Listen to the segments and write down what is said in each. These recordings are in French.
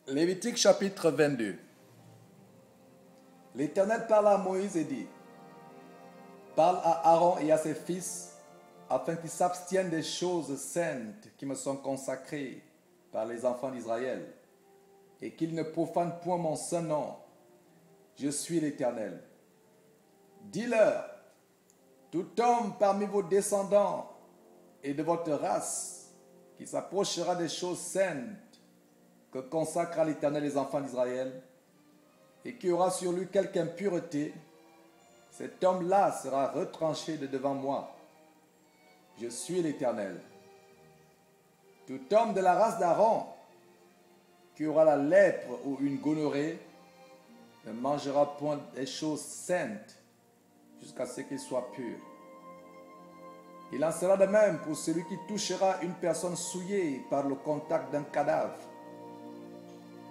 Lévitique chapitre 22. L'Éternel parla à Moïse et dit: Parle à Aaron et à ses fils, afin qu'ils s'abstiennent des choses saintes qui me sont consacrées par les enfants d'Israël, et qu'ils ne profanent point mon saint nom. Je suis l'Éternel. Dis-leur: tout homme parmi vos descendants et de votre race qui s'approchera des choses saintes que consacrent à l'Éternel les enfants d'Israël, et qui aura sur lui quelque impureté, cet homme-là sera retranché de devant moi. Je suis l'Éternel. Tout homme de la race d'Aaron qui aura la lèpre ou une gonorrhée ne mangera point des choses saintes jusqu'à ce qu'il soit pur. Il en sera de même pour celui qui touchera une personne souillée par le contact d'un cadavre,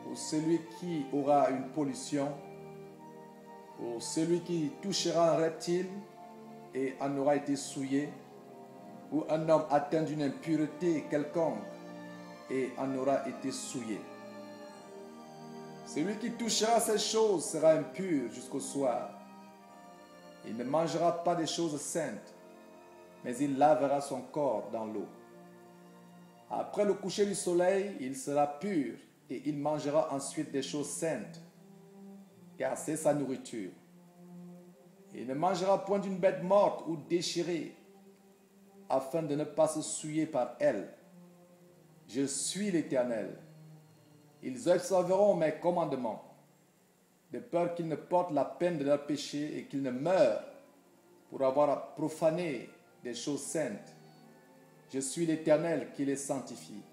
pour celui qui aura une pollution, pour celui qui touchera un reptile et en aura été souillé, ou un homme atteint d'une impureté quelconque et en aura été souillé. Celui qui touchera ces choses sera impur jusqu'au soir. Il ne mangera pas des choses saintes, mais il lavera son corps dans l'eau. Après le coucher du soleil, il sera pur et il mangera ensuite des choses saintes, car c'est sa nourriture. Il ne mangera point d'une bête morte ou déchirée, afin de ne pas se souiller par elle. Je suis l'Éternel. Ils observeront mes commandements, de peur qu'ils ne portent la peine de leur péché et qu'ils ne meurent pour avoir profané des choses saintes. Je suis l'Éternel qui les sanctifie.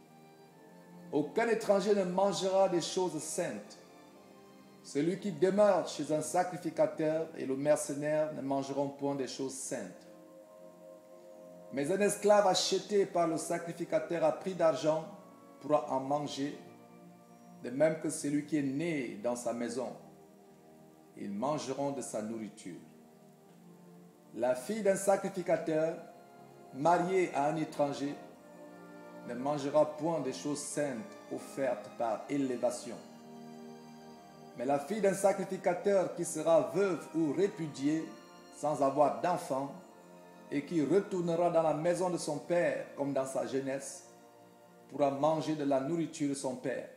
Aucun étranger ne mangera des choses saintes. Celui qui demeure chez un sacrificateur et le mercenaire ne mangeront point des choses saintes. Mais un esclave acheté par le sacrificateur à prix d'argent pourra en manger, de même que celui qui est né dans sa maison. Ils mangeront de sa nourriture. La fille d'un sacrificateur, mariée à un étranger, ne mangera point des choses saintes offertes par élévation. Mais la fille d'un sacrificateur qui sera veuve ou répudiée sans avoir d'enfant et qui retournera dans la maison de son père comme dans sa jeunesse, pourra manger de la nourriture de son père.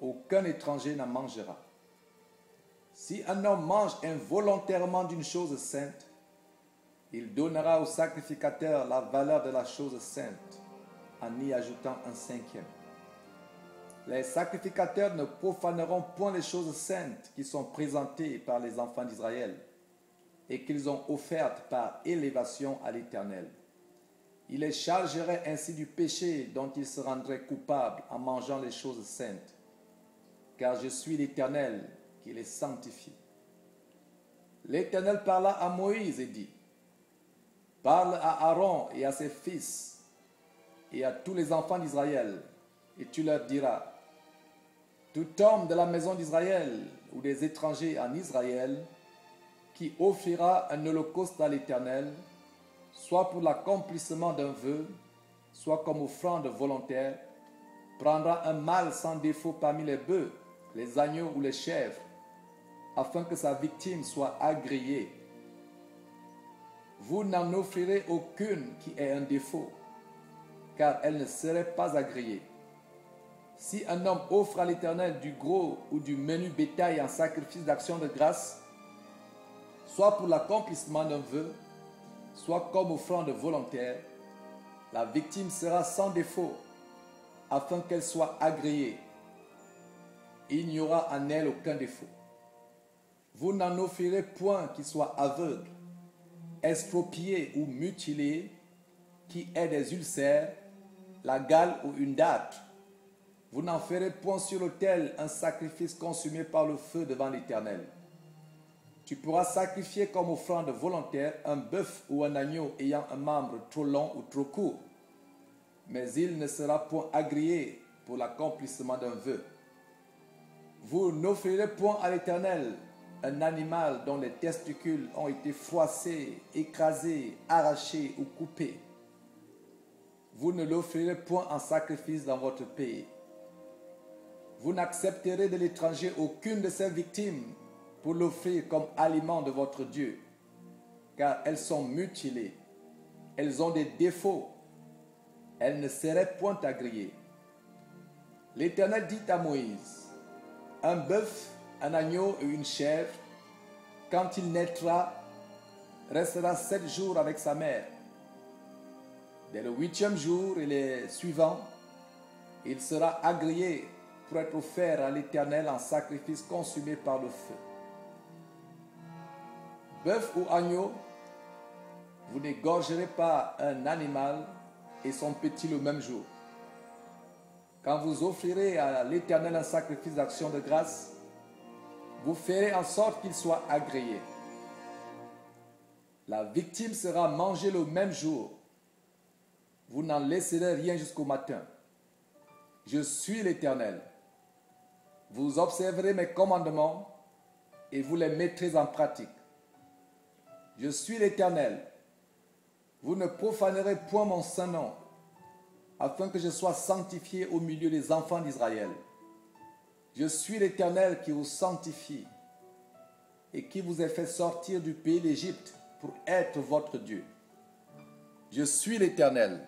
Aucun étranger n'en mangera. Si un homme mange involontairement d'une chose sainte, il donnera au sacrificateur la valeur de la chose sainte, en y ajoutant un cinquième. Les sacrificateurs ne profaneront point les choses saintes qui sont présentées par les enfants d'Israël et qu'ils ont offertes par élévation à l'Éternel. Il les chargerait ainsi du péché dont ils se rendraient coupables en mangeant les choses saintes, car je suis l'Éternel qui les sanctifie. L'Éternel parla à Moïse et dit: Parle à Aaron et à ses fils et à tous les enfants d'Israël, et tu leur diras: tout homme de la maison d'Israël ou des étrangers en Israël qui offrira un holocauste à l'Éternel, soit pour l'accomplissement d'un vœu, soit comme offrande volontaire, prendra un mâle sans défaut parmi les bœufs, les agneaux ou les chèvres, afin que sa victime soit agréée. Vous n'en offrirez aucune qui ait un défaut, car elle ne serait pas agréée. Si un homme offre à l'Éternel du gros ou du menu bétail en sacrifice d'action de grâce, soit pour l'accomplissement d'un vœu, soit comme offrande volontaire, la victime sera sans défaut, afin qu'elle soit agréée. Il n'y aura en elle aucun défaut. Vous n'en offrirez point qui soit aveugle, estropié ou mutilé, qui ait des ulcères, la gale ou une date. Vous n'en ferez point sur l'autel un sacrifice consumé par le feu devant l'Éternel. Tu pourras sacrifier comme offrande volontaire un bœuf ou un agneau ayant un membre trop long ou trop court, mais il ne sera point agréé pour l'accomplissement d'un vœu. Vous n'offrirez point à l'Éternel un animal dont les testicules ont été froissés, écrasés, arrachés ou coupés. Vous ne l'offrirez point en sacrifice dans votre pays. Vous n'accepterez de l'étranger aucune de ses victimes pour l'offrir comme aliment de votre Dieu, car elles sont mutilées, elles ont des défauts, elles ne seraient point à griller. L'Éternel dit à Moïse, un bœuf, un agneau et une chèvre, quand il naîtra, restera 7 jours avec sa mère. Dès le 8e jour et les suivants, il sera agréé pour être offert à l'Éternel en sacrifice consumé par le feu. Bœuf ou agneau, vous n'égorgerez pas un animal et son petit le même jour. Quand vous offrirez à l'Éternel un sacrifice d'action de grâce, vous ferez en sorte qu'il soit agréé. La victime sera mangée le même jour. Vous n'en laisserez rien jusqu'au matin. Je suis l'Éternel. Vous observerez mes commandements et vous les mettrez en pratique. Je suis l'Éternel. Vous ne profanerez point mon saint nom, afin que je sois sanctifié au milieu des enfants d'Israël. Je suis l'Éternel qui vous sanctifie et qui vous ai fait sortir du pays d'Égypte pour être votre Dieu. Je suis l'Éternel.